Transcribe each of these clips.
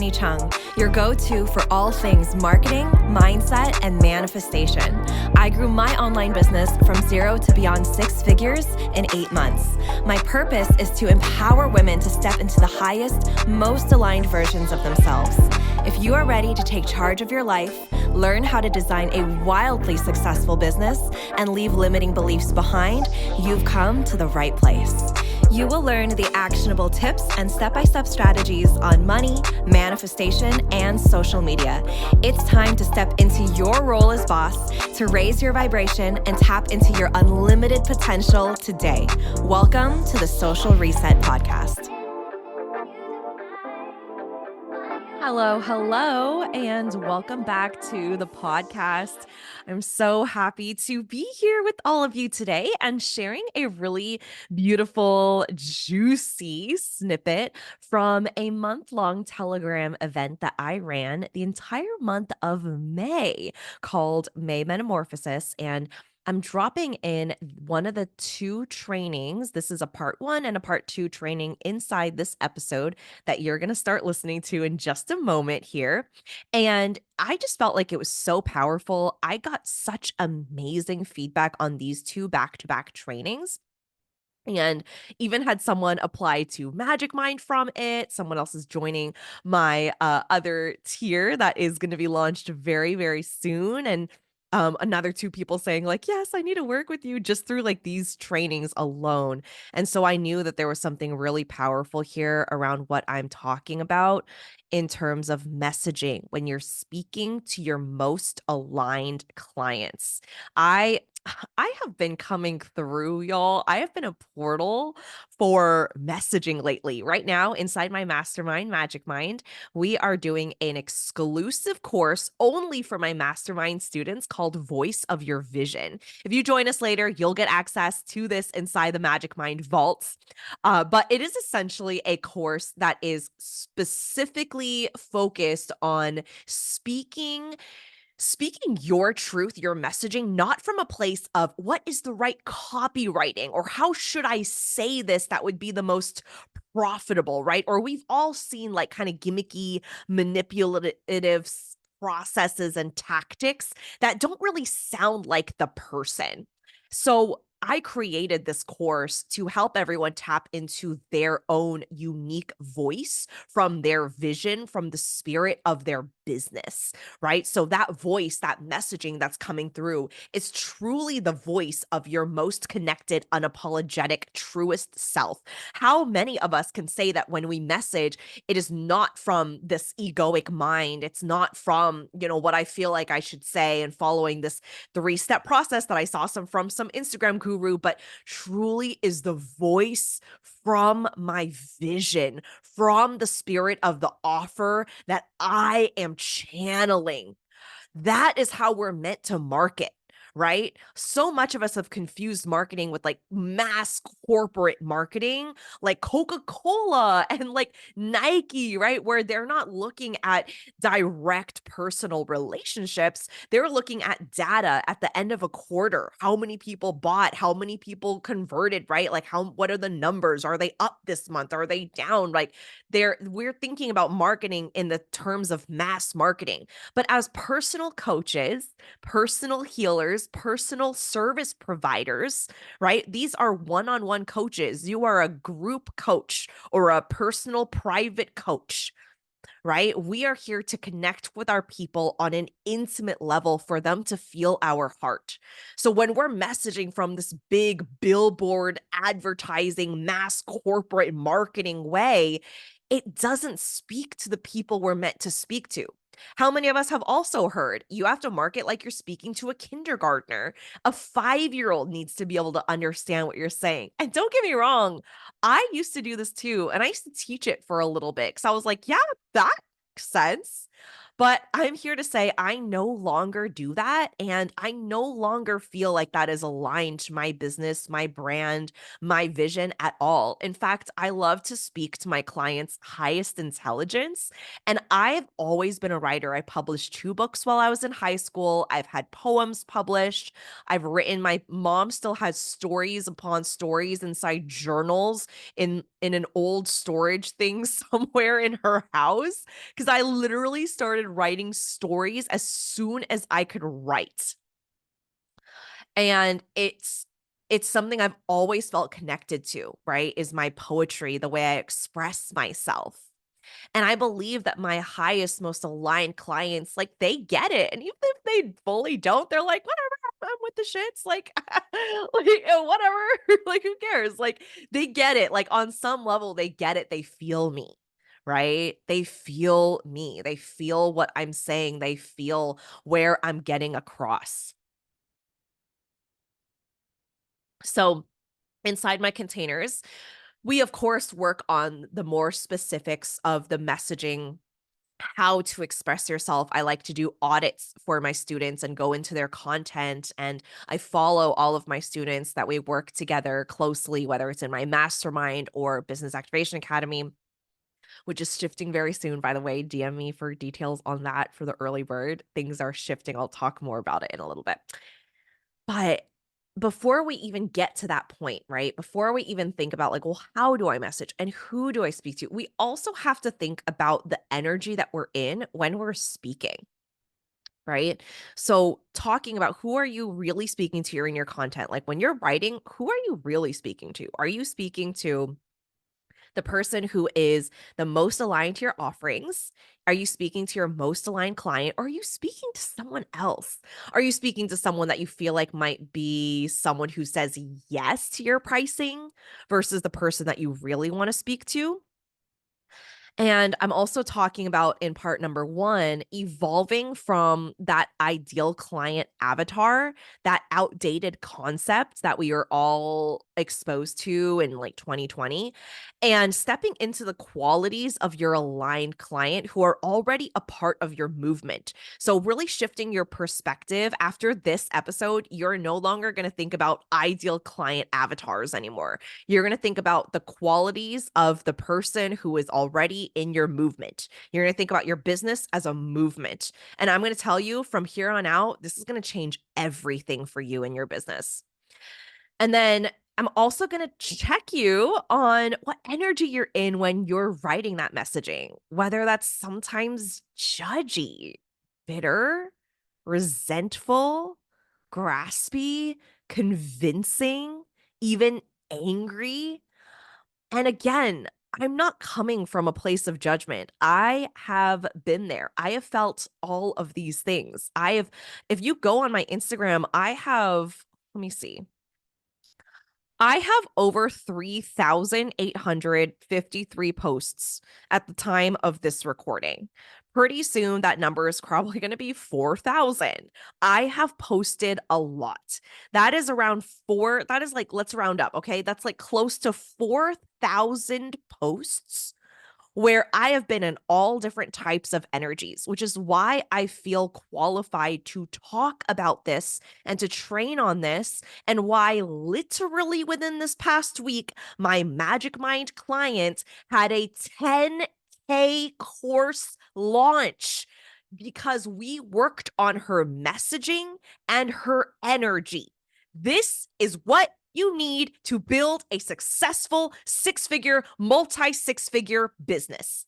Stephanie Chung, your go-to for all things marketing, mindset, and manifestation. I grew my online business from 0 to beyond 6 figures in 8 months. My purpose is to empower women to step into the highest, most aligned versions of themselves. If you are ready to take charge of your life, learn how to design a wildly successful business, and leave limiting beliefs behind, you've come to the right place. You will learn the actionable tips and step-by-step strategies on money, manifestation, and social media. It's time to step into your role as boss, to raise your vibration and tap into your unlimited potential today. Welcome to the Social Reset Podcast. Hello, and welcome back to the podcast. I'm so happy to be here with all of you today and sharing a really beautiful, juicy snippet from a month-long Telegram event that I ran the entire month of May called May Metamorphosis. And I'm dropping in one of the 2 trainings. This is a part 1 and a part 2 training inside this episode that you're going to start listening to in just a moment here. And I just felt like it was so powerful. I got such amazing feedback on these 2 back-to-back trainings. And even had someone apply to Magic Mind from it. Someone else is joining my other tier that is going to be launched very, very soon. And another 2 people saying like, yes, I need to work with you just through like these trainings alone. And so I knew that there was something really powerful here around what I'm talking about in terms of messaging when you're speaking to your most aligned clients. I have been coming through, y'all. I have been a portal for messaging lately. Right now, inside my mastermind, Magic Mind, we are doing an exclusive course only for my mastermind students called Voice of Your Vision. If you join us later, you'll get access to this inside the Magic Mind vaults. But it is essentially a course that is specifically focused on speaking your truth, your messaging, not from a place of what is the right copywriting or how should I say this that would be the most profitable, right? Or we've all seen like kind of gimmicky, manipulative processes and tactics that don't really sound like the person. So I created this course to help everyone tap into their own unique voice from their vision, from the spirit of their business, right? So that voice, that messaging that's coming through is truly the voice of your most connected, unapologetic, truest self. How many of us can say that when we message, it is not from this egoic mind? It's not from, what I feel like I should say and following this 3-step process that I saw from some Instagram guru, but truly is the voice from my vision, from the spirit of the offer that I am channeling. That is how we're meant to market, right? So much of us have confused marketing with like mass corporate marketing, like Coca-Cola and like Nike, right? Where they're not looking at direct personal relationships. They're looking at data at the end of a quarter. How many people bought? How many people converted, right? Like what are the numbers? Are they up this month? Are they down? Like we're thinking about marketing in the terms of mass marketing. But as personal coaches, personal healers, personal service providers, right? These are one-on-one coaches. You are a group coach or a personal private coach, right? We are here to connect with our people on an intimate level for them to feel our heart. So when we're messaging from this big billboard advertising, mass corporate marketing way, it doesn't speak to the people we're meant to speak to. How many of us have also heard you have to market like you're speaking to a kindergartner? A 5-year-old needs to be able to understand what you're saying. And don't get me wrong, I used to do this too. And I used to teach it for a little bit because I was like, yeah, that makes sense. But I'm here to say I no longer do that, and I no longer feel like that is aligned to my business, my brand, my vision at all. In fact, I love to speak to my clients' highest intelligence, and I've always been a writer. I published 2 books while I was in high school. I've had poems published. I've written my mom still has stories upon stories inside journals in an old storage thing somewhere in her house, because I literally started writing stories as soon as I could write. And it's something I've always felt connected to, right? Is my poetry, the way I express myself. And I believe that my highest, most aligned clients, like, they get it. And even if they fully don't, they're like, whatever, I'm with the shits. Like, whatever. Like, who cares? Like, they get it. Like, on some level, they get it. They feel me, right? They feel me. They feel what I'm saying. They feel where I'm getting across. So, inside my containers, we of course work on the more specifics of the messaging, how to express yourself. I like to do audits for my students and go into their content. And I follow all of my students that we work together closely, whether it's in my mastermind or Business Activation Academy, which is shifting very soon, by the way. DM me for details on that for the early bird. Things are shifting. I'll talk more about it in a little bit. But before we even get to that point, right? Before we even think about, like, well, how do I message and who do I speak to? We also have to think about the energy that we're in when we're speaking, right? So, talking about who are you really speaking to in your content? Like, when you're writing, who are you really speaking to? Are you speaking to the person who is the most aligned to your offerings? Are you speaking to your most aligned client, or are you speaking to someone else? Are you speaking to someone that you feel like might be someone who says yes to your pricing versus the person that you really want to speak to? And I'm also talking about, in part number 1, evolving from that ideal client avatar, that outdated concept that we are all exposed to in, like, 2020, and stepping into the qualities of your aligned client who are already a part of your movement. So really shifting your perspective. After this episode, you're no longer gonna think about ideal client avatars anymore. You're going to think about the qualities of the person who is already in your movement. You're going to think about your business as a movement. And I'm going to tell you, from here on out, this is going to change everything for you in your business. And then I'm also going to check you on what energy you're in when you're writing that messaging, whether that's sometimes judgy, bitter, resentful, graspy, convincing, even angry. And again, I'm not coming from a place of judgment. I have been there. I have felt all of these things. If you go on my Instagram, let me see. I have over 3,853 posts at the time of this recording. Pretty soon, that number is probably going to be 4,000. I have posted a lot. That is like, let's round up, okay? That's like close to 4,000 posts where I have been in all different types of energies, which is why I feel qualified to talk about this and to train on this, and why literally within this past week, my Magic Mind client had a 10K course launch because we worked on her messaging and her energy. This is what you need to build a successful 6-figure, multi 6-figure business.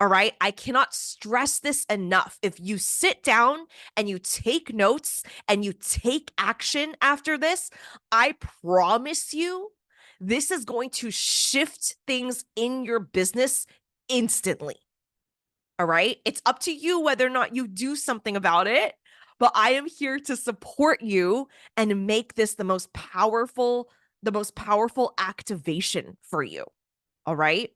All right. I cannot stress this enough. If you sit down and you take notes and you take action after this, I promise you, this is going to shift things in your business instantly. All right. It's up to you whether or not you do something about it, but I am here to support you and make this the most powerful activation for you. All right.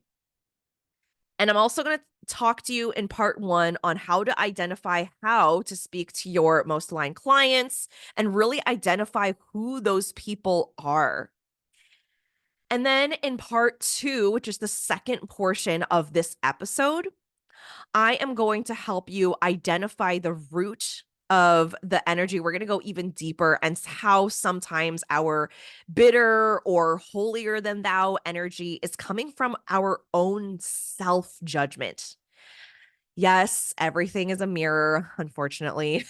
And I'm also going to talk to you in part 1 on how to identify how to speak to your most aligned clients and really identify who those people are. And then in part 2, which is the second portion of this episode, I am going to help you identify the root of the energy. We're going to go even deeper and how sometimes our bitter or holier than thou energy is coming from our own self judgment. Yes, everything is a mirror, unfortunately,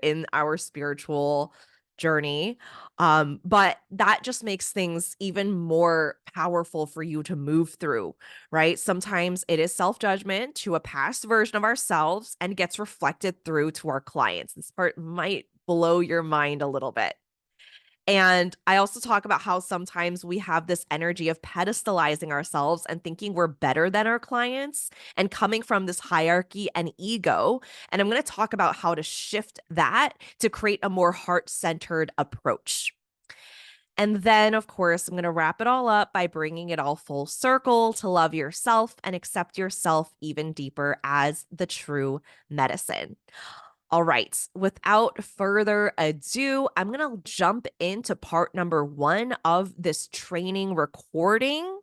in our spiritual journey. But that just makes things even more powerful for you to move through, right? Sometimes it is self-judgment to a past version of ourselves and gets reflected through to our clients. This part might blow your mind a little bit. And I also talk about how sometimes we have this energy of pedestalizing ourselves and thinking we're better than our clients and coming from this hierarchy and ego. And I'm going to talk about how to shift that to create a more heart centered approach. And then, of course, I'm going to wrap it all up by bringing it all full circle to love yourself and accept yourself even deeper as the true medicine. All right, without further ado, I'm going to jump into part number 1 of this training recording.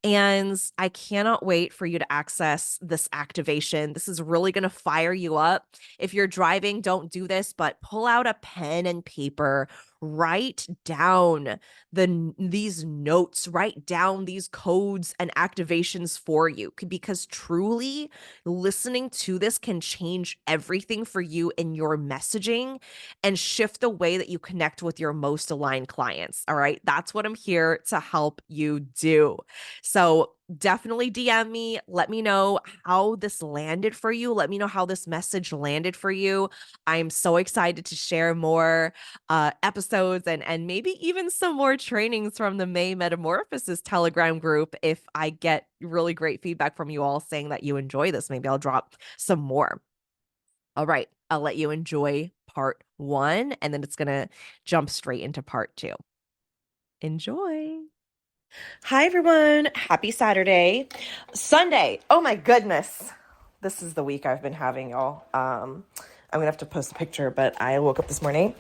And I cannot wait for you to access this activation. This is really going to fire you up. If you're driving, don't do this, but pull out a pen and paper, write down these notes, write down these codes and activations for you, because truly listening to this can change everything for you in your messaging and shift the way that you connect with your most aligned clients. All right, that's what I'm here to help you do. So definitely DM me. Let me know how this landed for you. Let me know how this message landed for you. I'm so excited to share more episodes and maybe even some more trainings from the May Metamorphosis Telegram group. If I get really great feedback from you all saying that you enjoy this, maybe I'll drop some more. All right, I'll let you enjoy part 1, and then it's going to jump straight into part 2. Enjoy. Hi, everyone. Happy Saturday. Sunday. Oh, my goodness. This is the week I've been having, y'all. I'm going to have to post a picture, but I woke up this morning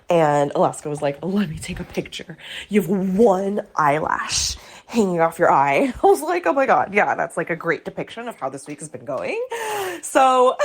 and Alaska was like, let me take a picture. You have one eyelash hanging off your eye. I was like, oh my God. Yeah, that's like a great depiction of how this week has been going. So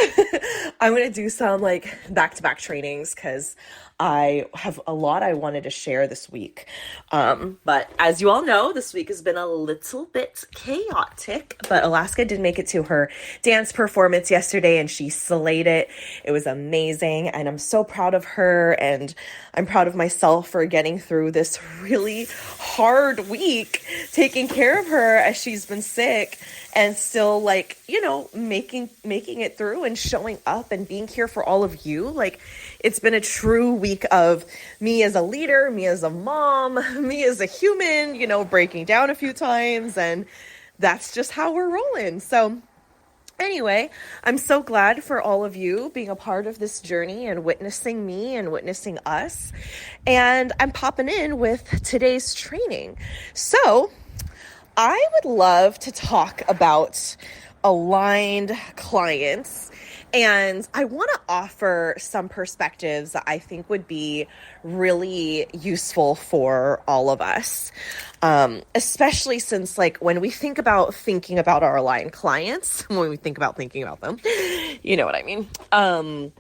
I'm going to do some like back-to-back trainings because I have a lot I wanted to share this week. But as you all know, this week has been a little bit chaotic, but Alaska did make it to her dance performance yesterday and she slayed it. It was amazing. And I'm so proud of her. And I'm proud of myself for getting through this really hard week, taking care of her as she's been sick and still like, making it through and showing up and being here for all of you. Like, it's been a true week of me as a leader, me as a mom, me as a human, breaking down a few times. And that's just how we're rolling. So anyway, I'm so glad for all of you being a part of this journey and witnessing me and witnessing us. And I'm popping in with today's training. So I would love to talk about aligned clients. And I want to offer some perspectives that I think would be really useful for all of us, especially since when we think about thinking about our aligned clients, when we think about thinking about them, you know what I mean? A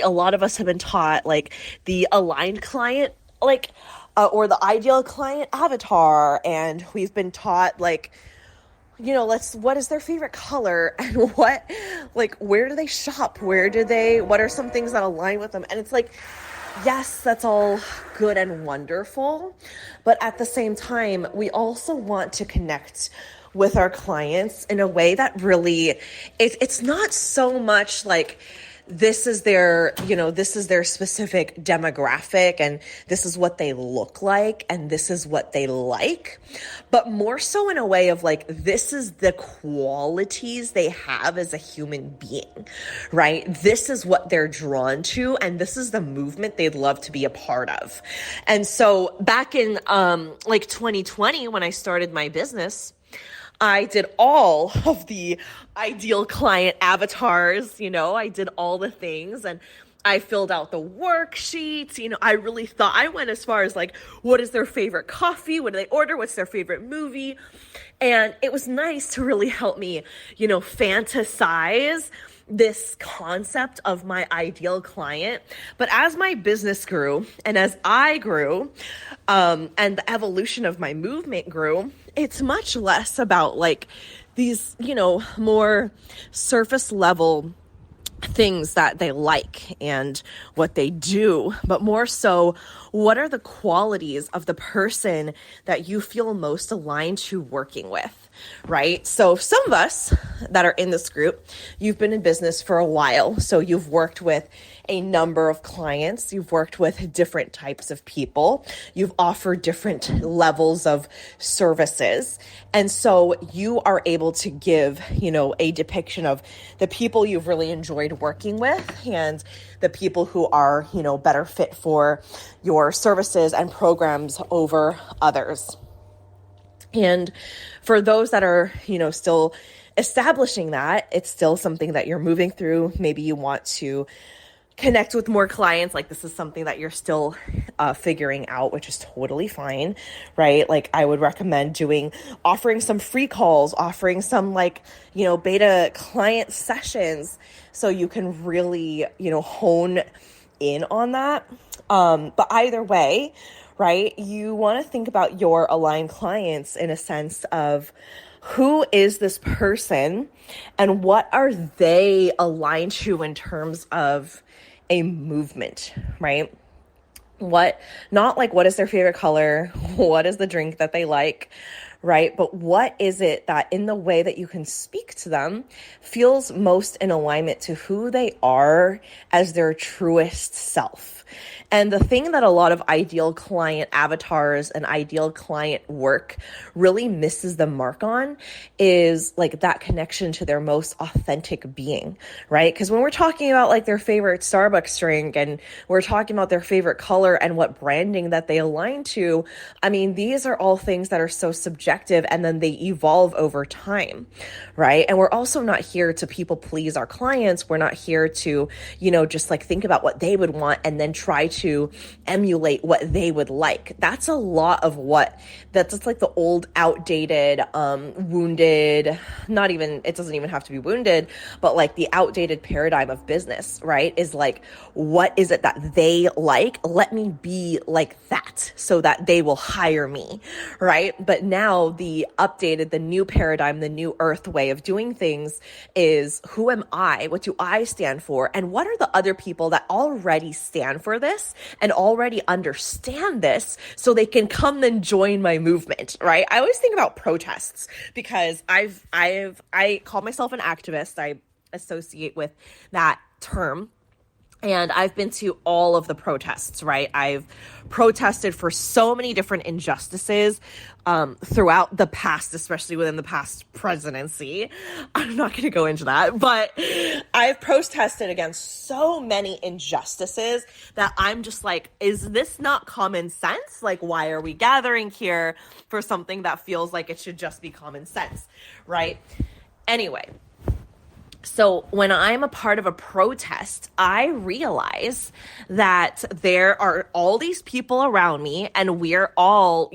lot of us have been taught the aligned client, or the ideal client avatar. And we've been taught what is their favorite color and where do they shop? What are some things that align with them? And it's yes, that's all good and wonderful. But at the same time, we also want to connect with our clients in a way that really, it's not so much this is their specific demographic and this is what they look like and this is what they like, but more so in a way of this is the qualities they have as a human being, right? This is what they're drawn to and this is the movement they'd love to be a part of. And so back in 2020, when I started my business, I did all of the ideal client avatars, I did all the things. And I filled out the worksheets. I really thought, I went as far as like, what is their favorite coffee? What do they order? What's their favorite movie? And it was nice to really help me, fantasize this concept of my ideal client. But as my business grew and as I grew, and the evolution of my movement grew, it's much less about like these, more surface level things that they like and what they do, but more so, what are the qualities of the person that you feel most aligned to working with, right? So some of us that are in this group, you've been in business for a while. So you've worked with a number of clients, you've worked with different types of people, you've offered different levels of services. And so you are able to give, a depiction of the people you've really enjoyed working with and the people who are, better fit for your services and programs over others. And for those that are, still establishing that, it's still something that you're moving through. Maybe you want to connect with more clients. Like this is something that you're still figuring out, which is totally fine, right? Like I would recommend offering some free calls, offering some beta client sessions so you can really, hone in on that. But either way, right, you want to think about your aligned clients in a sense of who is this person and what are they aligned to in terms of a movement, right? Not like what is their favorite color, what is the drink that they like, right? But what is it that in the way that you can speak to them feels most in alignment to who they are as their truest self? And the thing that a lot of ideal client avatars and ideal client work really misses the mark on is like that connection to their most authentic being, right? Because when we're talking about like their favorite Starbucks drink and we're talking about their favorite color and what branding that they align to, I mean, these are all things that are so subjective and then they evolve over time, right? And we're also not here to people please our clients. We're not here to, just like think about what they would want and then try to emulate what they would like. That's a lot of that's just like the old, outdated, wounded, it doesn't even have to be wounded, but like the outdated paradigm of business, right? Is like, what is it that they like? Let me be like that so that they will hire me, right? But now the new paradigm, the new earth way of doing things is who am I? What do I stand for? And what are the other people that already stand for this and already understand this so they can come and join my movement, right? I always think about protests because I call myself an activist. I associate with that term. And I've been to all of the protests, right? I've protested for so many different injustices throughout the past, especially within the past presidency. I'm not going to go into that, but I've protested against so many injustices that I'm just like, is this not common sense? Like, why are we gathering here for something that feels like it should just be common sense, right? Anyway. So when I'm a part of a protest, I realize that there are all these people around me and we're all,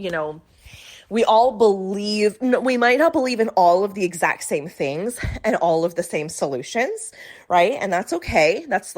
we all believe, we might not believe in all of the exact same things and all of the same solutions, right? And that's okay. That's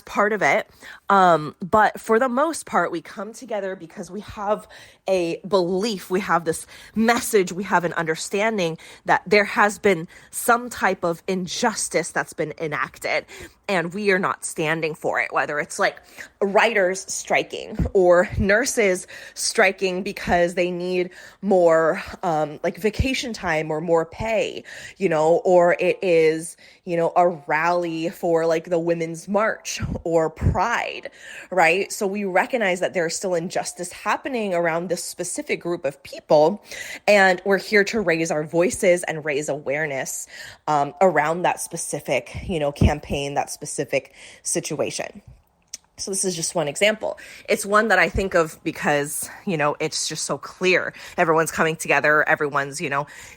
part of it. But for the most part, we come together because we have a belief, we have this message, we have an understanding that there has been some type of injustice that's been enacted and we are not standing for it, whether it's like writers striking or nurses striking because they need more like vacation time or more pay, or it is, a rally for like the Women's March or Pride, right? So we recognize that there's still injustice happening around this specific group of people, and we're here to raise our voices and raise awareness around that specific, campaign, that specific situation. So this is just one example. It's one that I think of because, it's just so clear. Everyone's coming together. Everyone's,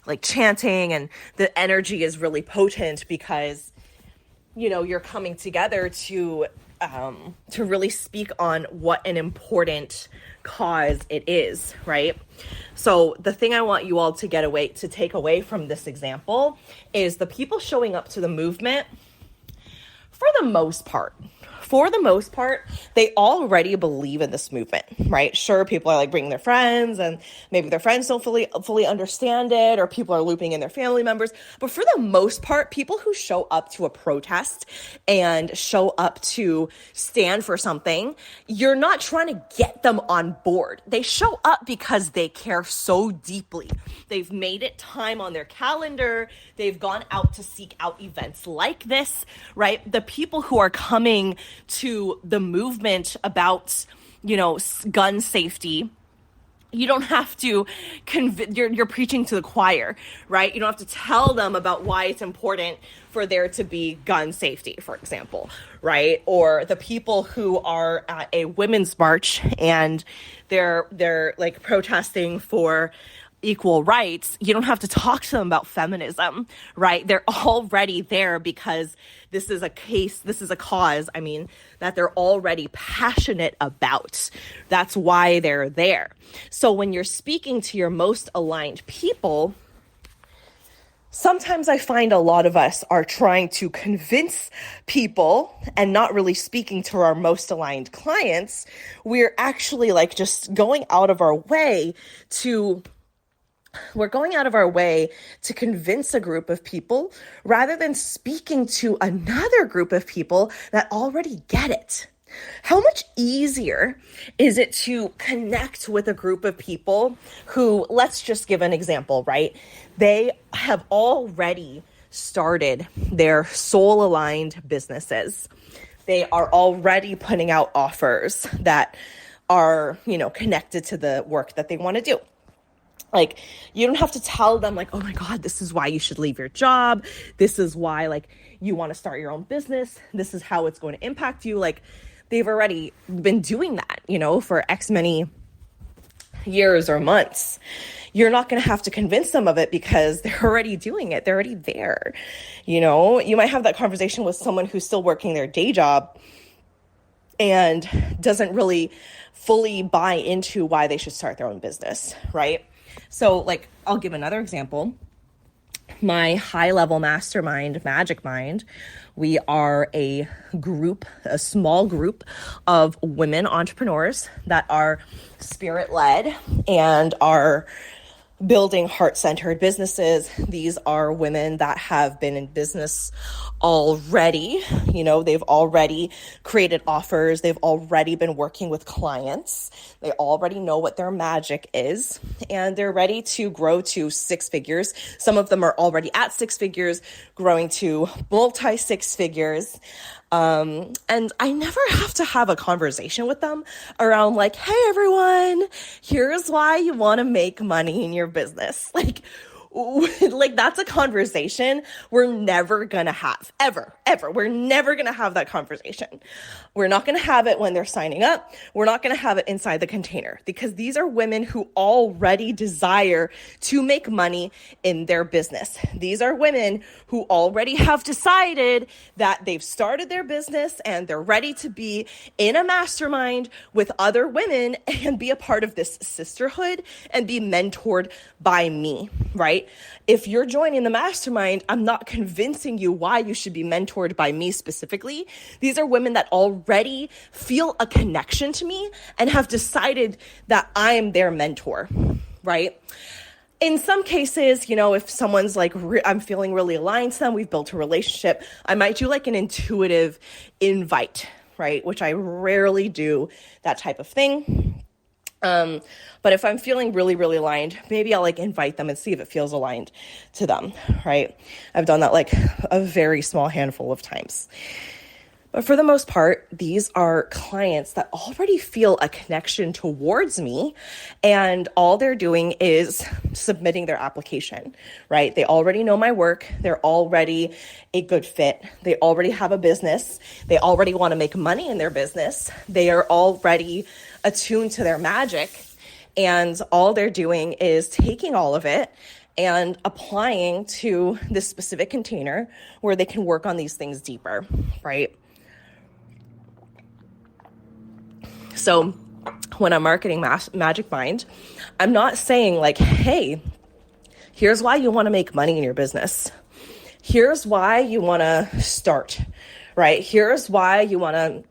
like chanting, and the energy is really potent because, you're coming together to to really speak on what an important cause it is, right? So the thing I want you all to take away from this example is the people showing up to the movement, for the most part, they already believe in this movement, right? Sure, people are like bringing their friends, and maybe their friends don't fully understand it, or people are looping in their family members. But for the most part, people who show up to a protest and show up to stand for something, you're not trying to get them on board. They show up because they care so deeply. They've made it time on their calendar. They've gone out to seek out events like this, right? The people who are coming to the movement about, gun safety, you don't have to you're preaching to the choir, right? You don't have to tell them about why it's important for there to be gun safety, for example, right? Or the people who are at a women's march and they're like protesting for equal rights, you don't have to talk to them about feminism, right? They're already there because this is a cause, that they're already passionate about. That's why they're there. So when you're speaking to your most aligned people, sometimes I find a lot of us are trying to convince people and not really speaking to our most aligned clients. We're actually like just going out of our way to convince a group of people rather than speaking to another group of people that already get it. How much easier is it to connect with a group of people who, let's just give an example, right? They have already started their soul-aligned businesses. They are already putting out offers that are, connected to the work that they want to do. Like, you don't have to tell them like, oh my God, this is why you should leave your job. This is why like you want to start your own business. This is how it's going to impact you. Like, they've already been doing that, for X many years or months. You're not going to have to convince them of it because they're already doing it. They're already there. You might have that conversation with someone who's still working their day job and doesn't really fully buy into why they should start their own business, right? So like, I'll give another example. My high-level mastermind, Magic Mind, we are a small group of women entrepreneurs that are spirit-led and are building heart-centered businesses. These are women that have been in business already. They've already created offers. They've already been working with clients. They already know what their magic is, and they're ready to grow to 6 figures. Some of them are already at 6 figures, growing to multi-6 figures. And I never have to have a conversation with them around like, hey, everyone, here's why you want to make money in your business. Like that's a conversation we're never going to have, ever. We're never going to have that conversation. We're not going to have it when they're signing up. We're not going to have it inside the container because these are women who already desire to make money in their business. These are women who already have decided that they've started their business and they're ready to be in a mastermind with other women and be a part of this sisterhood and be mentored by me, right? If you're joining the mastermind, I'm not convincing you why you should be mentored by me specifically. These are women that already feel a connection to me and have decided that I'm their mentor, right? In some cases, if someone's like, I'm feeling really aligned to them, we've built a relationship, I might do like an intuitive invite, right? Which I rarely do that type of thing. But if I'm feeling really, really aligned, maybe I'll like invite them and see if it feels aligned to them, right? I've done that like a very small handful of times. But for the most part, these are clients that already feel a connection towards me, and all they're doing is submitting their application, right? They already know my work. They're already a good fit. They already have a business. They already want to make money in their business. They are already attuned to their magic, and all they're doing is taking all of it and applying to this specific container where they can work on these things deeper, right? So when I'm marketing Magic Mind, I'm not saying like, hey, here's why you want to make money in your business. Here's why you want to start, right? Here's why you want to,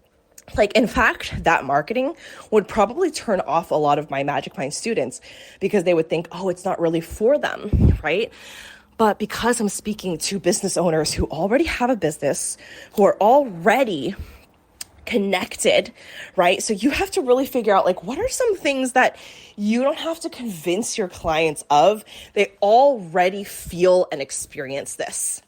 like, in fact, that marketing would probably turn off a lot of my Magic Mind students because they would think, oh, it's not really for them, right? But because I'm speaking to business owners who already have a business, who are already connected, right? So you have to really figure out, like, what are some things that you don't have to convince your clients of? They already feel and experience this.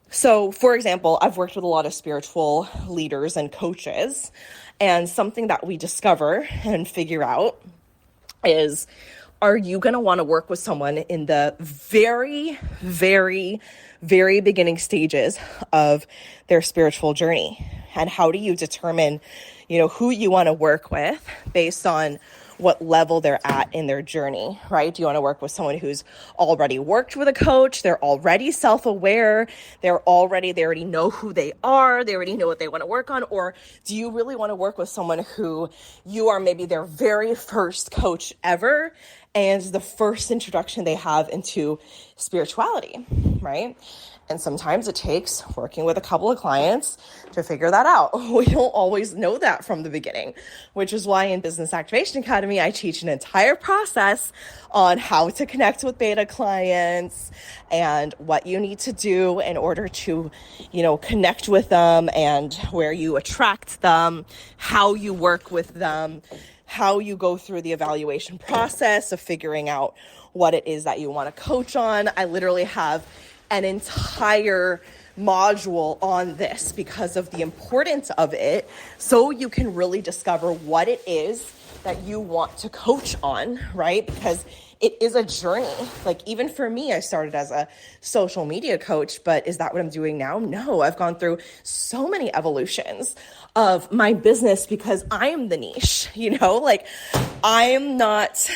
So, for example, I've worked with a lot of spiritual leaders and coaches, and something that we discover and figure out is, are you going to want to work with someone in the very, very, very beginning stages of their spiritual journey? And how do you determine, who you want to work with based on what level they're at in their journey, right? Do you want to work with someone who's already worked with a coach? They're already self-aware. They already know who they are. They already know what they want to work on. Or do you really want to work with someone who you are maybe their very first coach ever and the first introduction they have into spirituality, right? And sometimes it takes working with a couple of clients to figure that out. We don't always know that from the beginning, which is why in Business Activation Academy, I teach an entire process on how to connect with beta clients and what you need to do in order to, connect with them, and where you attract them, how you work with them, how you go through the evaluation process of figuring out what it is that you want to coach on. I literally have an entire module on this because of the importance of it, so you can really discover what it is that you want to coach on, right? Because it is a journey. Like, even for me, I started as a social media coach, but is that what I'm doing now? No, I've gone through so many evolutions of my business because I am the niche, I am not,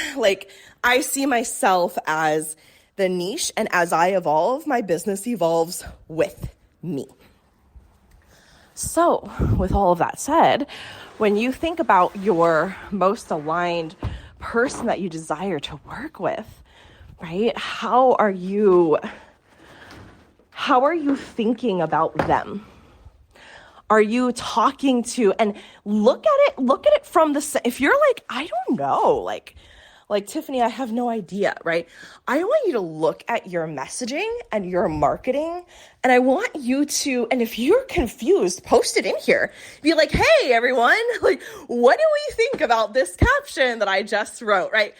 I see myself as the niche, and as I evolve, my business evolves with me. So, with all of that said, when you think about your most aligned person that you desire to work with, right? How are you thinking about them? Are you talking to, and look at it from if you're like, I don't know, like Tiffany, I have no idea, right? I want you to look at your messaging and your marketing, and I want you to, and if you're confused, post it in here. Be like, hey, everyone, what do we think about this caption that I just wrote, right?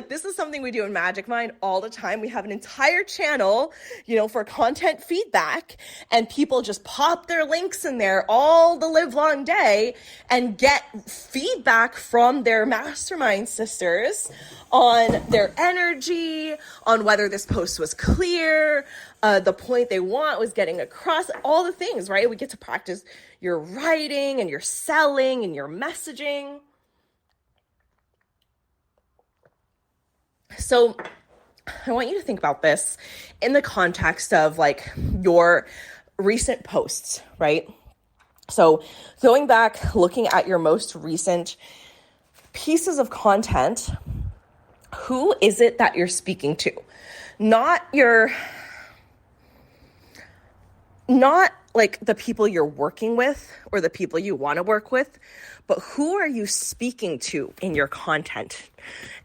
This is something we do in Magic Mind all the time. We have an entire channel, for content feedback, and people just pop their links in there all the live long day and get feedback from their mastermind sisters on their energy, on whether this post was clear, the point they want was getting across, all the things, right? We get to practice your writing and your selling and your messaging. So I want you to think about this in the context of your recent posts, right? So going back, looking at your most recent pieces of content, who is it that you're speaking to? Not the people you're working with or the people you want to work with, but who are you speaking to in your content?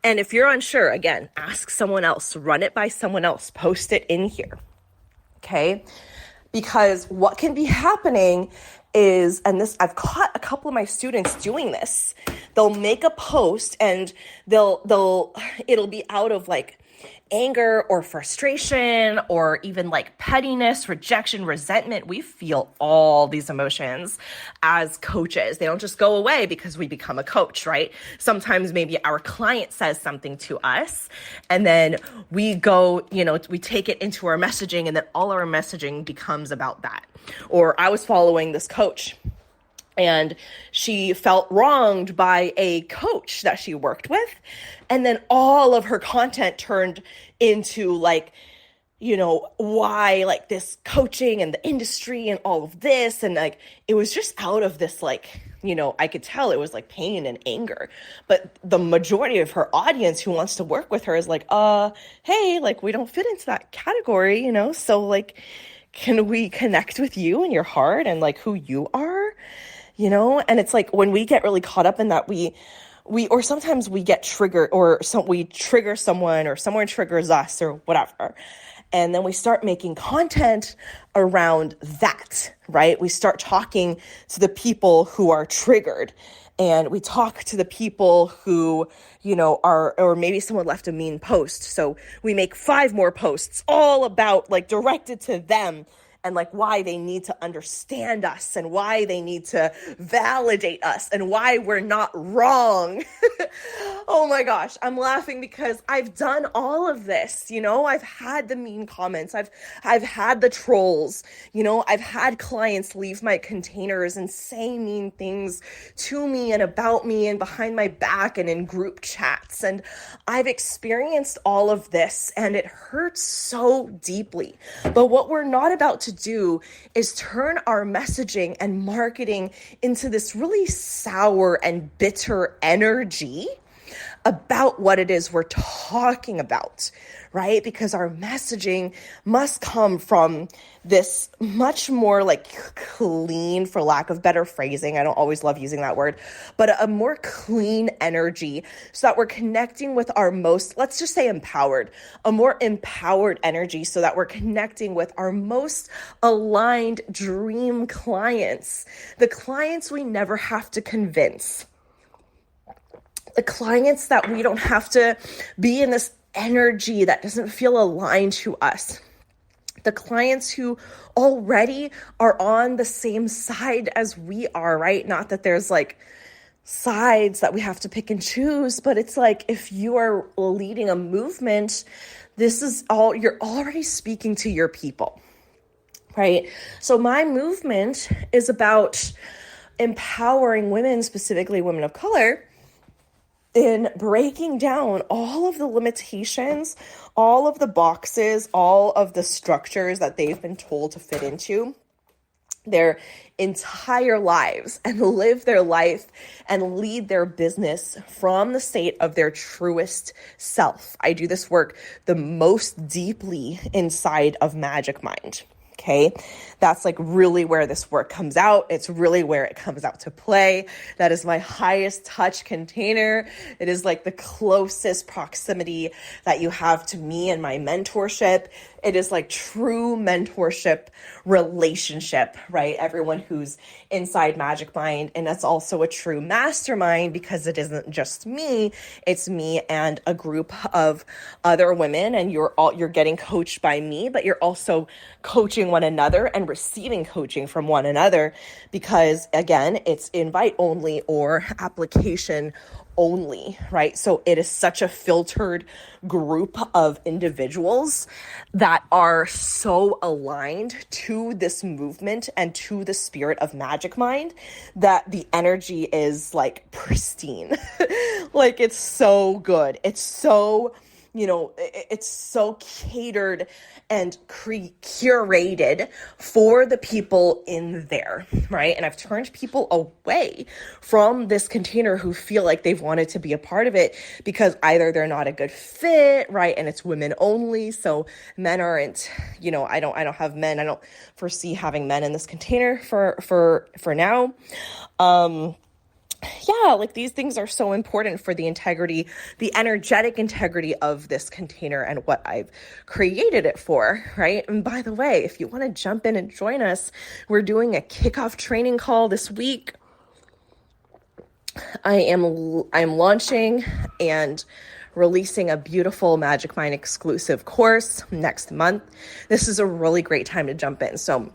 And if you're unsure, again, ask someone else, run it by someone else, post it in here, okay? Because what can be happening is, and this, I've caught a couple of my students doing this. They'll make a post and it'll be out of anger or frustration or even pettiness, rejection, resentment. We feel all these emotions as coaches. They don't just go away because we become a coach, right? Sometimes maybe our client says something to us and then we go, we take it into our messaging, and then all our messaging becomes about that. Or I was following this coach and she felt wronged by a coach that she worked with. And then all of her content turned into why this coaching and the industry and all of this. And it was just out of this I could tell it was like pain and anger. But the majority of her audience who wants to work with her is like, hey, like we don't fit into that category, so like, can we connect with you and your heart and like who you are, And it's like when we get really caught up in that, or sometimes we get triggered, or we trigger someone or someone triggers us or whatever. And then we start making content around that, right? We start talking to the people who are triggered, and we talk to the people who, are, or maybe someone left a mean post. So we make 5 more posts all about like directed to them, and like why they need to understand us and why they need to validate us and why we're not wrong. Oh my gosh, I'm laughing because I've done all of this, I've had the mean comments, I've had the trolls, I've had clients leave my containers and say mean things to me and about me and behind my back and in group chats, and I've experienced all of this, and it hurts so deeply. But what we're not about to do is turn our messaging and marketing into this really sour and bitter energy about what it is we're talking about, right? Because our messaging must come from this much more like clean, for lack of better phrasing. I don't always love using that word, but a more clean energy, so that we're connecting with our most, let's just say empowered, a more empowered energy, so that we're connecting with our most aligned dream clients, the clients we never have to convince, the clients that we don't have to be in this energy that doesn't feel aligned to us, the clients who already are on the same side as we are, right? Not that there's like sides that we have to pick and choose, but it's like if you are leading a movement, you're already speaking to your people, right? So my movement is about empowering women, specifically women of color, in breaking down all of the limitations, all of the boxes, all of the structures that they've been told to fit into their entire lives, and live their life and lead their business from the state of their truest self. I do this work the most deeply inside of Magic Mind. Okay, that's like really where this work comes out. It's really where it comes out to play. That is my highest touch container. It is like the closest proximity that you have to me and my mentorship. It is like true mentorship relationship, right? Everyone who's inside Magic Mind. And that's also a true mastermind, because it isn't just me, it's me and a group of other women, and you're getting coached by me, but you're also coaching one another and receiving coaching from one another, because again, it's invite only or application only, right? So it is such a filtered group of individuals that are so aligned to this movement and to the spirit of Magic Mind that the energy is like pristine. Like it's so good. It's so, it's so catered and curated for the people in there, right? And I've turned people away from this container who feel like they've wanted to be a part of it because either they're not a good fit, right? And it's women only. So men aren't, I don't have men. I don't foresee having men in this container for now. Yeah, like these things are so important for the integrity, the energetic integrity of this container and what I've created it for, right? And by the way, if you want to jump in and join us, we're doing a kickoff training call this week. I'm launching and releasing a beautiful Magic Mind exclusive course next month. This is a really great time to jump in. So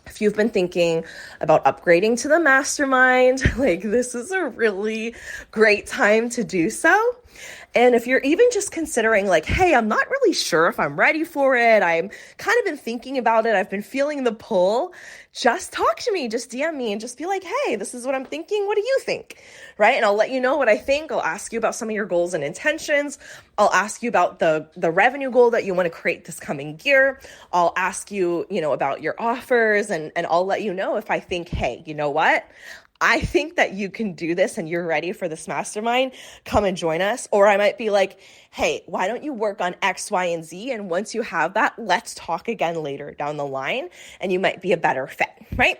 if you've been thinking about upgrading to the mastermind, like this is a really great time to do so. And if you're even just considering like, hey, I'm not really sure if I'm ready for it, I'm kind of been thinking about it, I've been feeling the pull, just talk to me, just DM me and just be like, hey, this is what I'm thinking. What do you think? Right? And I'll let you know what I think. I'll ask you about some of your goals and intentions. I'll ask you about the revenue goal that you want to create this coming year. I'll ask you, about your offers, and I'll let you know if I think, hey, you know what? I think that you can do this and you're ready for this mastermind, come and join us. Or I might be like, hey, why don't you work on X, Y, and Z? And once you have that, let's talk again later down the line and you might be a better fit, right?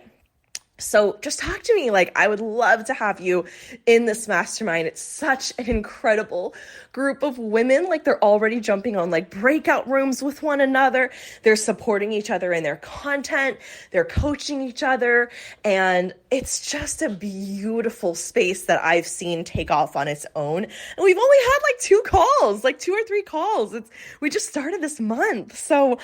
So just talk to me. Like, I would love to have you in this mastermind. It's such an incredible group of women. Like, they're already jumping on like breakout rooms with one another. They're supporting each other in their content. They're coaching each other. And it's just a beautiful space that I've seen take off on its own. And we've only had like 2 calls, like 2 or 3 calls. We just started this month. So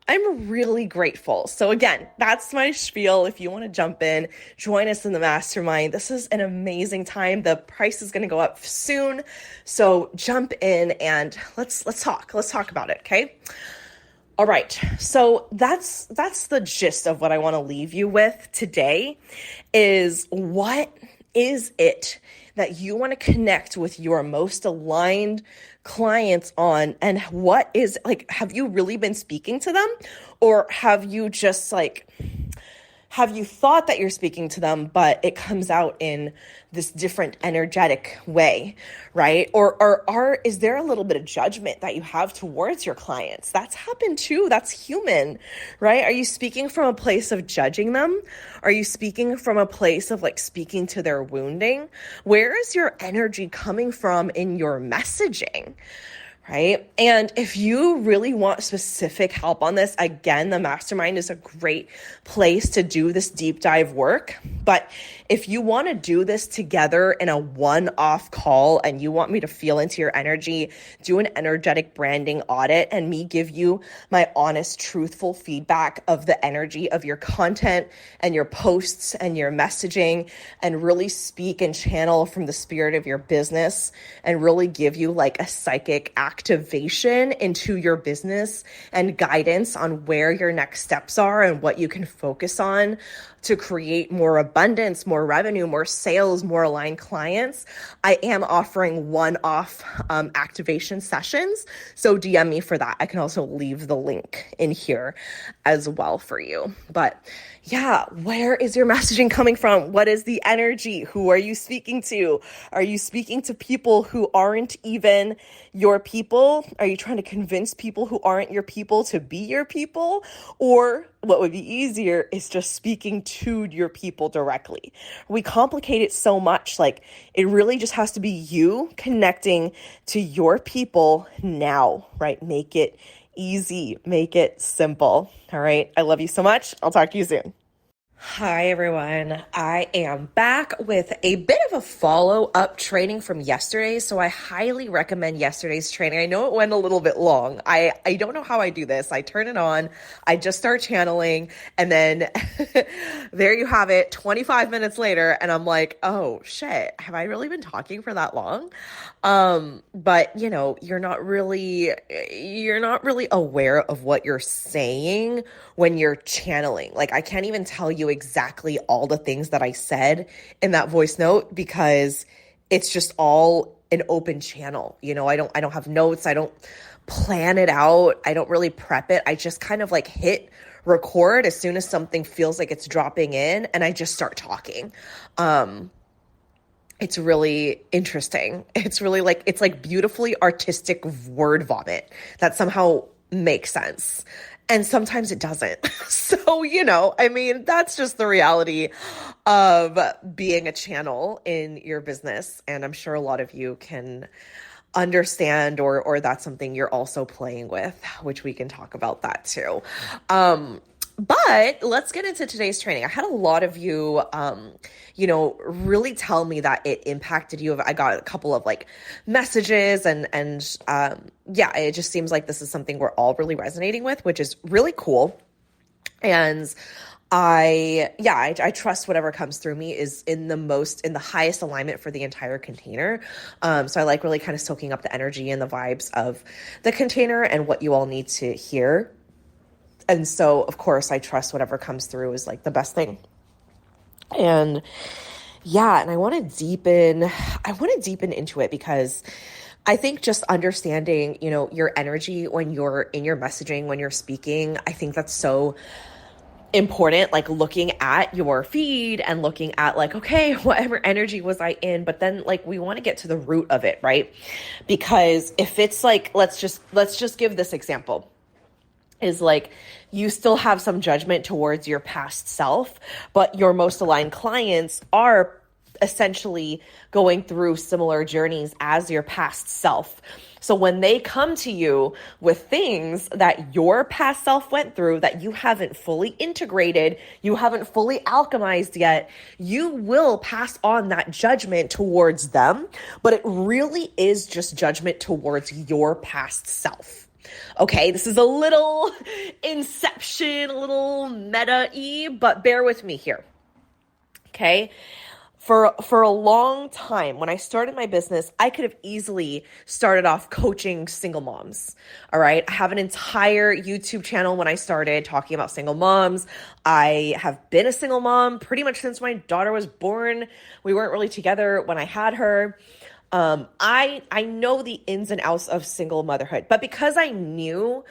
I'm really grateful. So again, that's my spiel. If you want to jump in, join us in the mastermind. This is an amazing time. The price is going to go up soon. So jump in and let's talk. Let's talk about it, okay? All right. So that's the gist of what I want to leave you with today is what is it that you want to connect with your most aligned clients on, and what is like, have you really been speaking to them, or have you just like, have you thought that you're speaking to them, but it comes out in this different energetic way, right? Or is there a little bit of judgment that you have towards your clients? That's happened too. That's human, right? Are you speaking from a place of judging them? Are you speaking from a place of like speaking to their wounding? Where is your energy coming from in your messaging? Right? And if you really want specific help on this, again, the mastermind is a great place to do this deep dive work. But if you want to do this together in a one-off call and you want me to feel into your energy, do an energetic branding audit and me give you my honest, truthful feedback of the energy of your content and your posts and your messaging, and really speak and channel from the spirit of your business and really give you like a psychic activation into your business and guidance on where your next steps are and what you can focus on to create more abundance, more revenue, more sales, more aligned clients, I am offering one-off activation sessions. So DM me for that. I can also leave the link in here as well for you. But yeah, where is your messaging coming from? What is the energy? Who are you speaking to? Are you speaking to people who aren't even your people? Are you trying to convince people who aren't your people to be your people? Or what would be easier is just speaking to your people directly. We complicate it so much. Like, it really just has to be you connecting to your people now, right? Make it easy, make it simple. All right. I love you so much. I'll talk to you soon. Hi, everyone. I am back with a bit of a follow-up training from yesterday. So I highly recommend yesterday's training. I know it went a little bit long. I don't know how I do this. I turn it on, I just start channeling, and then there you have it, 25 minutes later, and I'm like, oh shit, have I really been talking for that long? But you know, you're not really aware of what you're saying when you're channeling. Like, I can't even tell you exactly all the things that I said in that voice note because it's just all an open channel. You know, I don't have notes. I don't plan it out. I don't really prep it. I just kind of like hit record as soon as something feels like it's dropping in, and I just start talking. It's really interesting. It's really like, it's like beautifully artistic word vomit that somehow makes sense. And sometimes it doesn't. So, you know, I mean, that's just the reality of being a channel in your business. And I'm sure a lot of you can understand, or that's something you're also playing with, which we can talk about that too. But let's get into today's training. I had a lot of you, really tell me that it impacted you. I got a couple of like messages and it just seems like this is something we're all really resonating with, which is really cool. And I trust whatever comes through me is in the highest alignment for the entire container. So I like really kind of soaking up the energy and the vibes of the container and what you all need to hear. And so, of course, I trust whatever comes through is like the best thing. And I want to deepen into it because I think just understanding, your energy when you're in your messaging, when you're speaking, I think that's so important, like looking at your feed and looking at like, okay, whatever energy was I in, but then like we want to get to the root of it, right? Because if it's like, let's just give this example, is like you still have some judgment towards your past self, but your most aligned clients are essentially going through similar journeys as your past self. So when they come to you with things that your past self went through that you haven't fully integrated, you haven't fully alchemized yet, you will pass on that judgment towards them, but it really is just judgment towards your past self. Okay, this is a little inception, a little meta-y, but bear with me here. Okay? For a long time, when I started my business, I could have easily started off coaching single moms. All right. I have an entire YouTube channel when I started talking about single moms. I have been a single mom pretty much since my daughter was born. We weren't really together when I had her. I know the ins and outs of single motherhood, but because I knew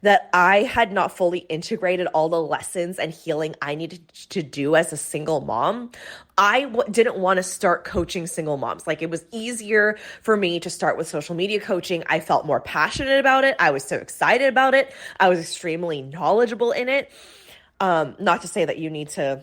that I had not fully integrated all the lessons and healing I needed to do as a single mom, I didn't want to start coaching single moms. Like, it was easier for me to start with social media coaching. I felt more passionate about it. I was so excited about it. I was extremely knowledgeable in it. Not to say that you need to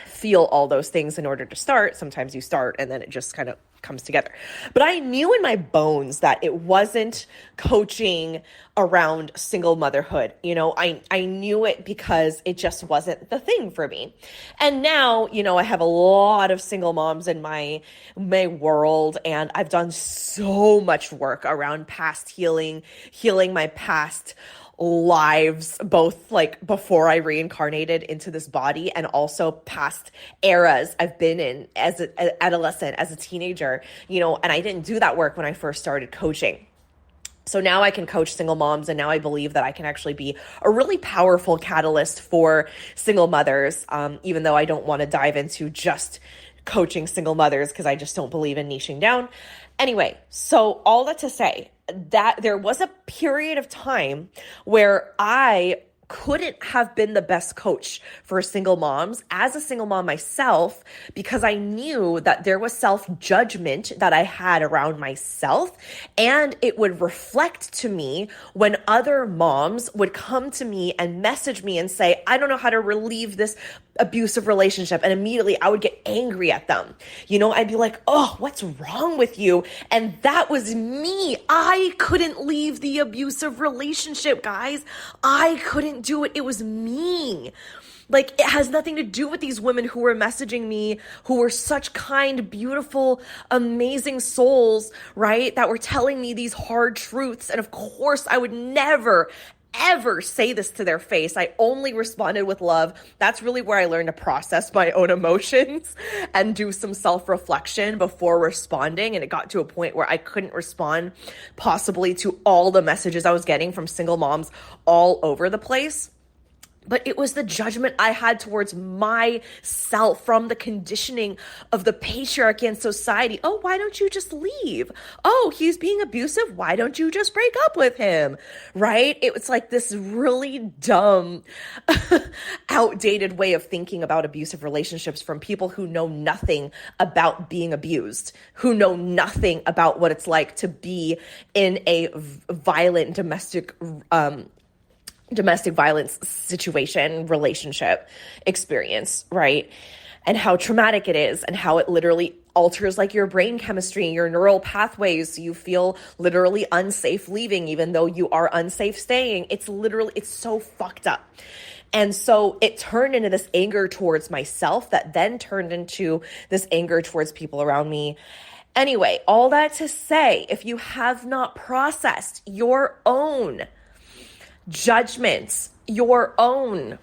feel all those things in order to start. Sometimes you start and then it just kind of comes together. But I knew in my bones that it wasn't coaching around single motherhood. You know, I knew it because it just wasn't the thing for me. And now, you know, I have a lot of single moms in my world, and I've done so much work around past healing my past lives, both like before I reincarnated into this body and also past eras I've been in as an adolescent, as a teenager, you know, and I didn't do that work when I first started coaching. So now I can coach single moms, and now I believe that I can actually be a really powerful catalyst for single mothers, even though I don't want to dive into just coaching single mothers because I just don't believe in niching down. Anyway, so all that to say that there was a period of time where I couldn't have been the best coach for single moms as a single mom myself, because I knew that there was self-judgment that I had around myself, and it would reflect to me when other moms would come to me and message me and say, I don't know how to relieve this abusive relationship. And immediately I would get angry at them. You know, I'd be like, oh, what's wrong with you? And that was me. I couldn't leave the abusive relationship, guys. I couldn't do it. It was me. Like, it has nothing to do with these women who were messaging me, who were such kind, beautiful, amazing souls, right? That were telling me these hard truths. And of course, I would never, ever say this to their face. I only responded with love. That's really where I learned to process my own emotions and do some self-reflection before responding. And it got to a point where I couldn't respond possibly to all the messages I was getting from single moms all over the place. But it was the judgment I had towards myself from the conditioning of the patriarchy in society. Oh, why don't you just leave? Oh, he's being abusive. Why don't you just break up with him? Right? It was like this really dumb, outdated way of thinking about abusive relationships from people who know nothing about being abused, who know nothing about what it's like to be in a violent domestic violence situation, relationship experience, right? And how traumatic it is, and how it literally alters like your brain chemistry, your neural pathways. You feel literally unsafe leaving, even though you are unsafe staying. It's so fucked up. And so it turned into this anger towards myself that then turned into this anger towards people around me. Anyway, all that to say, if you have not processed your own judgments, your own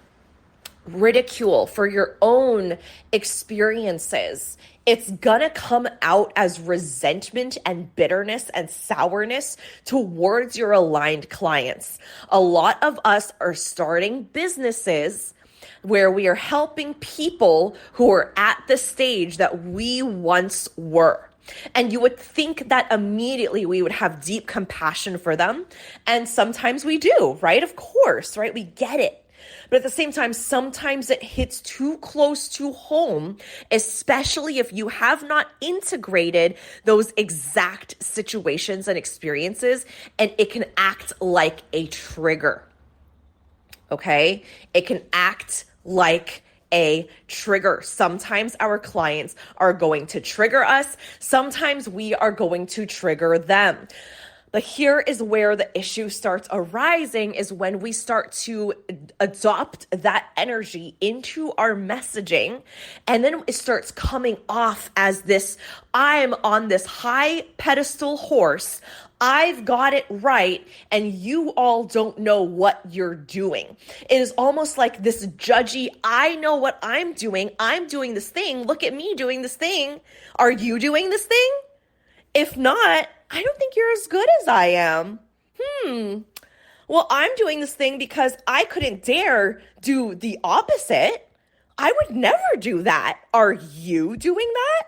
ridicule for your own experiences, it's gonna come out as resentment and bitterness and sourness towards your aligned clients. A lot of us are starting businesses where we are helping people who are at the stage that we once were. And you would think that immediately we would have deep compassion for them. And sometimes we do, right? Of course, right? We get it. But at the same time, sometimes it hits too close to home, especially if you have not integrated those exact situations and experiences, and it can act like a trigger. Okay? It can act like a trigger. Sometimes our clients are going to trigger us. Sometimes we are going to trigger them. But here is where the issue starts arising, is when we start to adopt that energy into our messaging. And then it starts coming off as this, I'm on this high pedestal horse. I've got it right, and you all don't know what you're doing. It is almost like this judgy, I know what I'm doing. I'm doing this thing. Look at me doing this thing. Are you doing this thing? If not, I don't think you're as good as I am. Well, I'm doing this thing because I couldn't dare do the opposite. I would never do that. Are you doing that?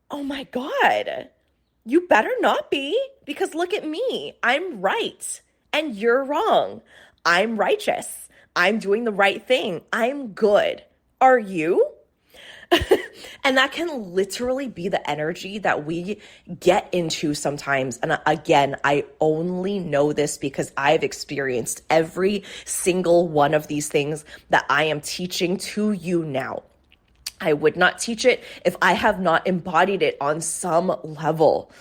Oh my God. You better not be, because look at me. I'm right and you're wrong. I'm righteous. I'm doing the right thing. I'm good. Are you? And that can literally be the energy that we get into sometimes. And again, I only know this because I've experienced every single one of these things that I am teaching to you now. I would not teach it if I have not embodied it on some level.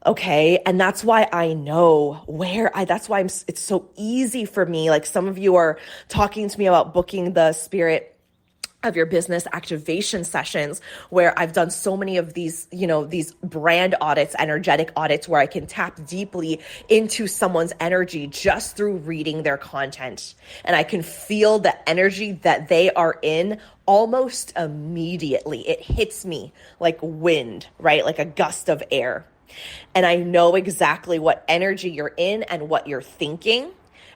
Okay. And that's why I know that's why it's so easy for me. Like, some of you are talking to me about booking the spirit of your business activation sessions, where I've done so many of these, these brand audits, energetic audits, where I can tap deeply into someone's energy just through reading their content. And I can feel the energy that they are in almost immediately. It hits me like wind, right? Like a gust of air. And I know exactly what energy you're in and what you're thinking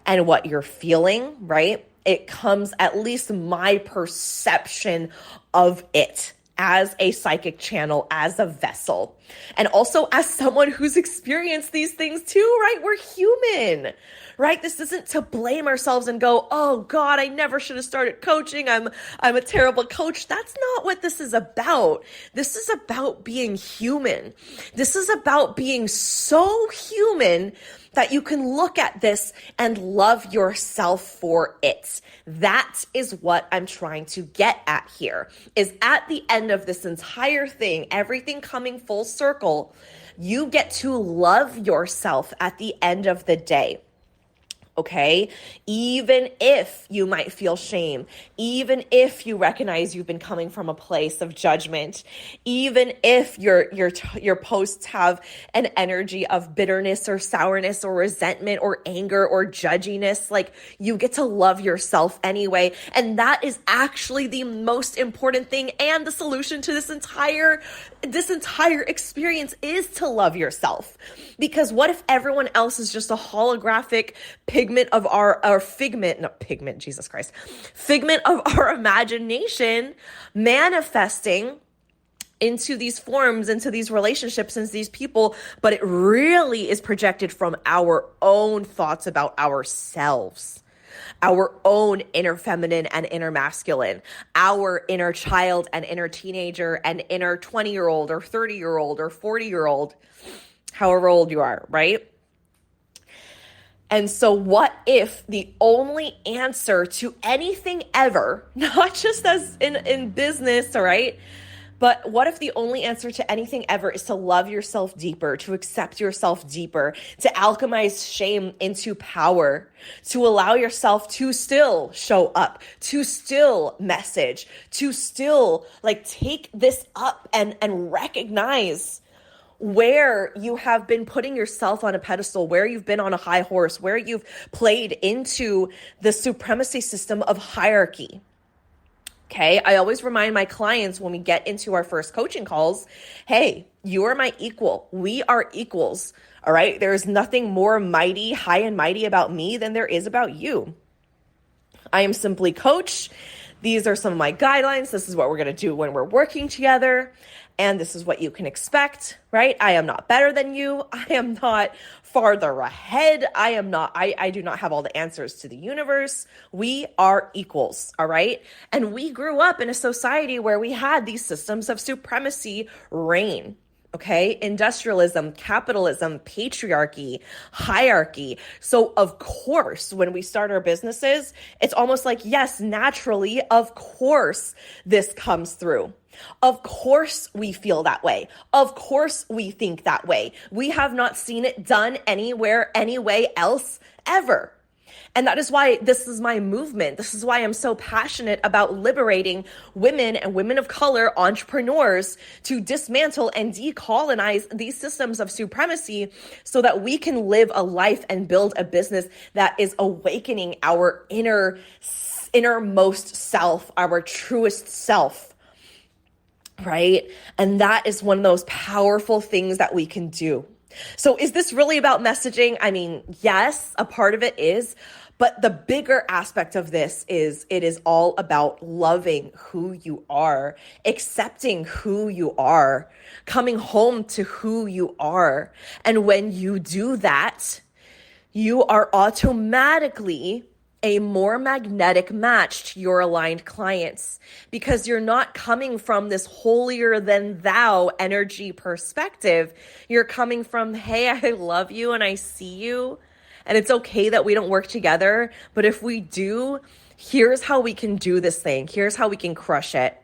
and what you're feeling, right? It comes, at least my perception of it, as a psychic channel, as a vessel, and also as someone who's experienced these things too, right? We're human, right? This isn't to blame ourselves and go, oh God, I never should have started coaching. I'm a terrible coach. That's not what this is about. This is about being human. This is about being so human that you can look at this and love yourself for it. That is what I'm trying to get at here, is at the end of this entire thing, everything coming full circle, you get to love yourself at the end of the day. Okay, even if you might feel shame, even if you recognize you've been coming from a place of judgment, even if your posts have an energy of bitterness or sourness or resentment or anger or judginess, like, you get to love yourself anyway. And that is actually the most important thing, and the solution to this entire experience is to love yourself. Because what if everyone else is just a holographic figment of figment of our imagination, manifesting into these forms, into these relationships, into these people, but it really is projected from our own thoughts about ourselves, our own inner feminine and inner masculine, our inner child and inner teenager and inner 20-year-old or 30-year-old or 40-year-old, however old you are, right? And so what if the only answer to anything ever, not just as in business, all right, but what if the only answer to anything ever is to love yourself deeper, to accept yourself deeper, to alchemize shame into power, to allow yourself to still show up, to still message, to still take this up and recognize where you have been putting yourself on a pedestal, where you've been on a high horse, where you've played into the supremacy system of hierarchy. Okay, I always remind my clients when we get into our first coaching calls, hey, you are my equal. We are equals. All right, there is nothing more mighty, high and mighty about me than there is about you. I am simply coach. These are some of my guidelines. This is what we're going to do when we're working together. And this is what you can expect, right? I am not better than you. I am not farther ahead. I do not have all the answers to the universe. We are equals, all right? And we grew up in a society where we had these systems of supremacy reign. Okay, industrialism, capitalism, patriarchy, hierarchy. So, of course, when we start our businesses, it's almost like, yes, naturally, of course, this comes through. Of course, we feel that way. Of course, we think that way. We have not seen it done anywhere, any way else ever. And that is why this is my movement. This is why I'm so passionate about liberating women and women of color entrepreneurs to dismantle and decolonize these systems of supremacy so that we can live a life and build a business that is awakening our innermost self, our truest self, right? And that is one of those powerful things that we can do. So is this really about messaging? I mean, yes, a part of it is, but the bigger aspect of this is it is all about loving who you are, accepting who you are, coming home to who you are. And when you do that, you are automatically a more magnetic match to your aligned clients because you're not coming from this holier than thou energy perspective. You're coming from, hey, I love you and I see you. And it's okay that we don't work together. But if we do, here's how we can do this thing. Here's how we can crush it.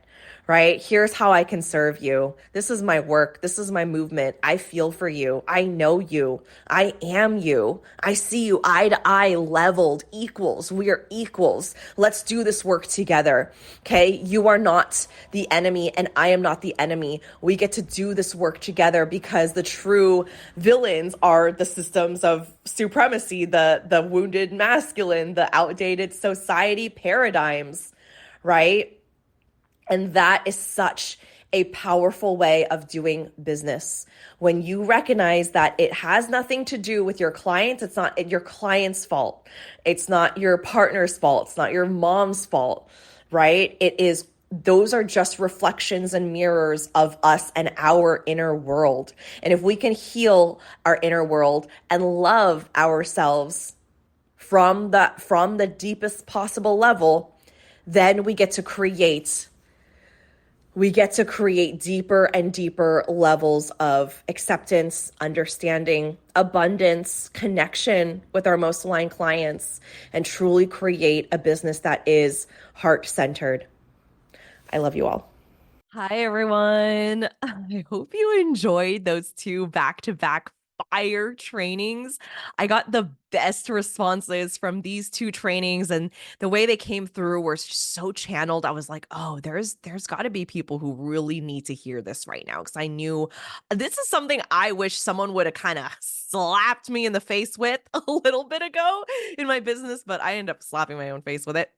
Right? Here's how I can serve you. This is my work. This is my movement. I feel for you. I know you. I am you. I see you eye to eye, leveled, equals. We are equals. Let's do this work together. Okay? You are not the enemy and I am not the enemy. We get to do this work together because the true villains are the systems of supremacy, the wounded masculine, the outdated society paradigms, right? And that is such a powerful way of doing business. When you recognize that it has nothing to do with your clients, it's not your client's fault. It's not your partner's fault. It's not your mom's fault, right? Those are just reflections and mirrors of us and our inner world. And if we can heal our inner world and love ourselves from the deepest possible level, then we get to create deeper and deeper levels of acceptance, understanding, abundance, connection with our most aligned clients, and truly create a business that is heart-centered. I love you all. Hi, everyone. I hope you enjoyed those two back-to-back fire trainings. I got the best responses from these two trainings, and the way they came through were just so channeled. I was like, oh, there's got to be people who really need to hear this right now, because I knew this is something I wish someone would have kind of slapped me in the face with a little bit ago in my business, but I ended up slapping my own face with it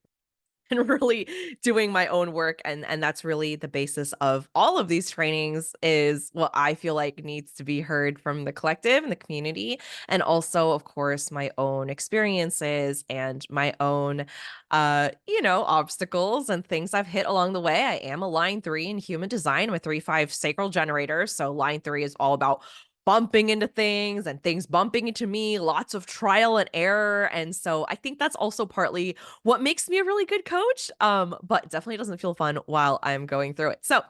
and really doing my own work. And that's really the basis of all of these trainings, is what I feel like needs to be heard from the collective and the community. And also, of course, my own experiences and my own, obstacles and things I've hit along the way. I am a line 3 in human design with 3-5 sacral generators. So line 3 is all about bumping into things and things bumping into me, lots of trial and error. And so I think that's also partly what makes me a really good coach, but definitely doesn't feel fun while I'm going through it. So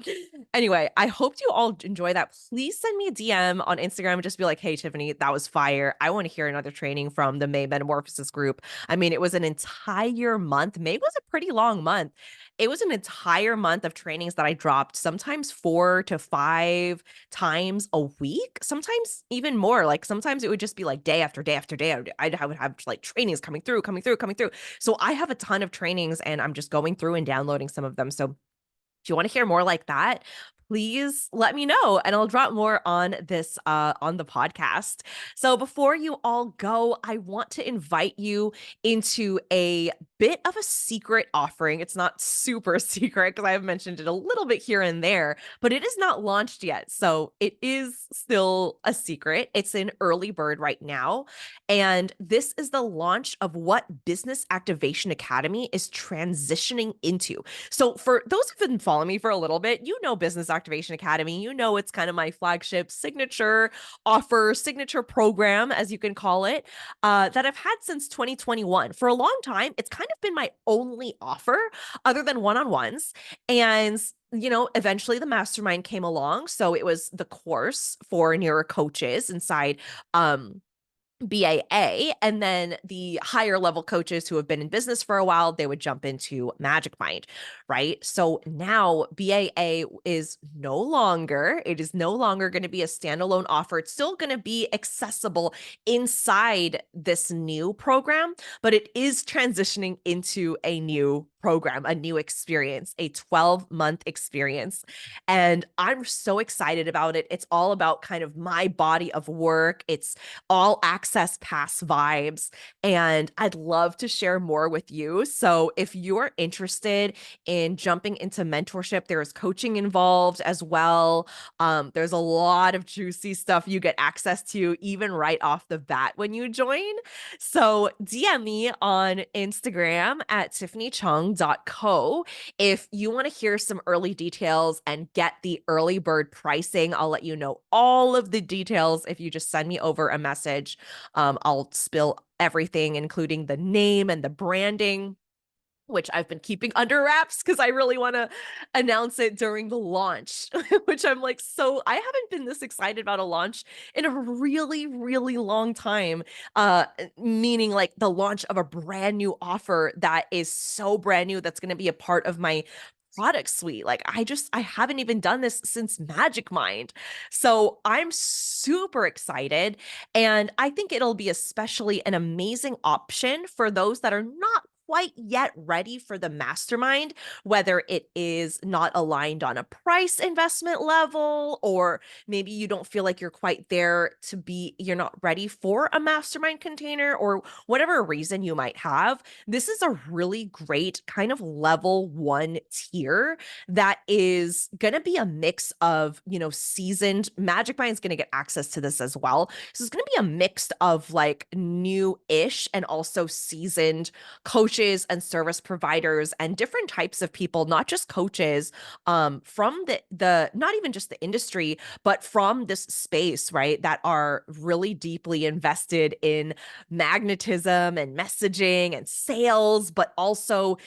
anyway, I hope you all enjoy that. Please send me a DM on Instagram and just be like, hey, Tiffany, that was fire. I want to hear another training from the May Metamorphosis group. I mean, it was an entire month. May was a pretty long month. It was an entire month of trainings that I dropped, sometimes 4 to 5 times a week, sometimes even more. Like sometimes it would just be like day after day after day. I would have like trainings coming through. So I have a ton of trainings and I'm just going through and downloading some of them. So if you want to hear more like that, please let me know and I'll drop more on this on the podcast. So before you all go, I want to invite you into a bit of a secret offering. It's not super secret because I've mentioned it a little bit here and there, but it is not launched yet. So it is still a secret. It's in early bird right now. And this is the launch of what Business Activation Academy is transitioning into. So for those who've been following me for a little bit, you know Business Activation Academy. You know it's kind of my flagship signature offer, signature program, as you can call it, that I've had since 2021. For a long time, it's kind of been my only offer other than one-on-ones. And eventually the mastermind came along. So it was the course for neuro coaches inside BAA, and then the higher level coaches who have been in business for a while, they would jump into Magic Mind, right? So now BAA is no longer, it is no longer going to be a standalone offer. It's still going to be accessible inside this new program, but it is transitioning into a new program, a new experience, a 12-month experience. And I'm so excited about it. It's all about kind of my body of work. It's all access pass vibes. And I'd love to share more with you. So if you're interested in jumping into mentorship, there's coaching involved as well. There's a lot of juicy stuff you get access to even right off the bat when you join. So DM me on Instagram at tiffanychung.co if you want to hear some early details and get the early bird pricing. I'll let you know all of the details if you just send me over a message. I'll spill everything, including the name and the branding, which I've been keeping under wraps because I really want to announce it during the launch, which I'm like, so I haven't been this excited about a launch in a really, really long time. Meaning like the launch of a brand new offer that is so brand new that's going to be a part of my product suite. Like I haven't even done this since Magic Mind. So I'm super excited. And I think it'll be especially an amazing option for those that are not quite yet ready for the mastermind, whether it is not aligned on a price investment level, or maybe you don't feel like you're quite there to be, you're not ready for a mastermind container, or whatever reason you might have. This is a really great kind of level one tier that is going to be a mix of, seasoned. Magic Mind's going to get access to this as well. So it's going to be a mix of like new-ish and also seasoned coaches and service providers and different types of people, not just coaches, from the not even just the industry, but from this space, right? That are really deeply invested in magnetism and messaging and sales, but also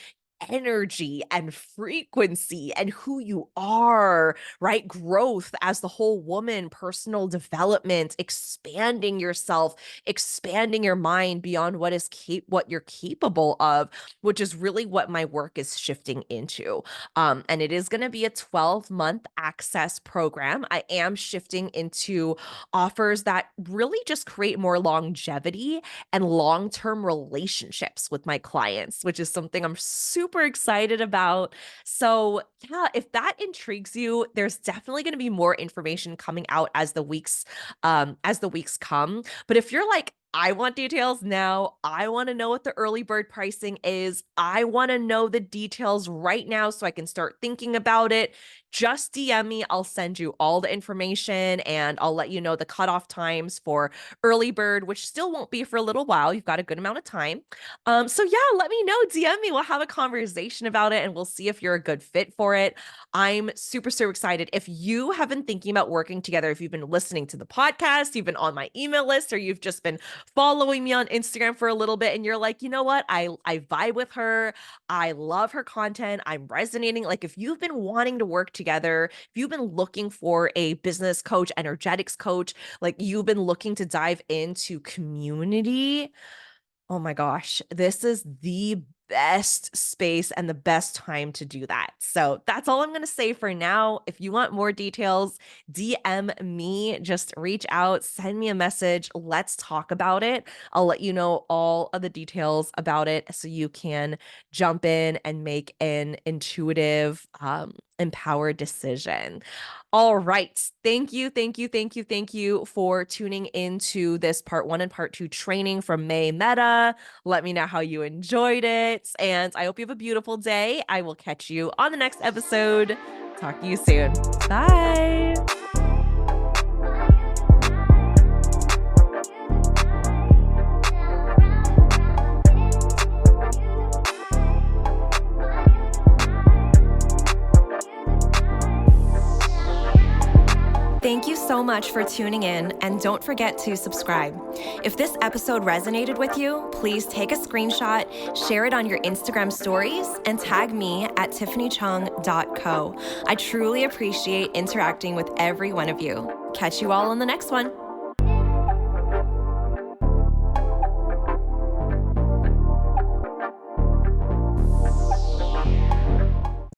energy and frequency and who you are, right? Growth as the whole woman, personal development, expanding yourself, expanding your mind beyond what you're capable of, which is really what my work is shifting into. And it is going to be a 12-month access program. I am shifting into offers that really just create more longevity and long-term relationships with my clients, which is something I'm super excited about. So, yeah, if that intrigues you, there's definitely going to be more information coming out as the weeks come. But if you're like, I want details now. I want to know what the early bird pricing is. I want to know the details right now so I can start thinking about it. Just DM me. I'll send you all the information and I'll let you know the cutoff times for early bird, which still won't be for a little while. You've got a good amount of time. So yeah, let me know. DM me. We'll have a conversation about it and we'll see if you're a good fit for it. I'm super, super excited. If you have been thinking about working together, if you've been listening to the podcast, you've been on my email list, or you've just been following me on Instagram for a little bit and you're like, you know what? I vibe with her. I love her content. I'm resonating. Like if you've been wanting to work together, if you've been looking for a business coach, energetics coach, like you've been looking to dive into community, oh my gosh, this is the best space and the best time to do that. So that's all I'm going to say for now. If you want more details, DM me, just reach out, send me a message. Let's talk about it. I'll let you know all of the details about it so you can jump in and make an intuitive, empowered decision. All right. Thank you, thank you, thank you, thank you for tuning into this part 1 and part 2 training from May Meta. Let me know how you enjoyed it. it. And I hope you have a beautiful day. I will catch you on the next episode. Talk to you soon. Bye. Thank you so much for tuning in, and don't forget to subscribe. If this episode resonated with you, please take a screenshot, share it on your Instagram stories, and tag me at tiffanychung.co. I truly appreciate interacting with every one of you. Catch you all on the next one.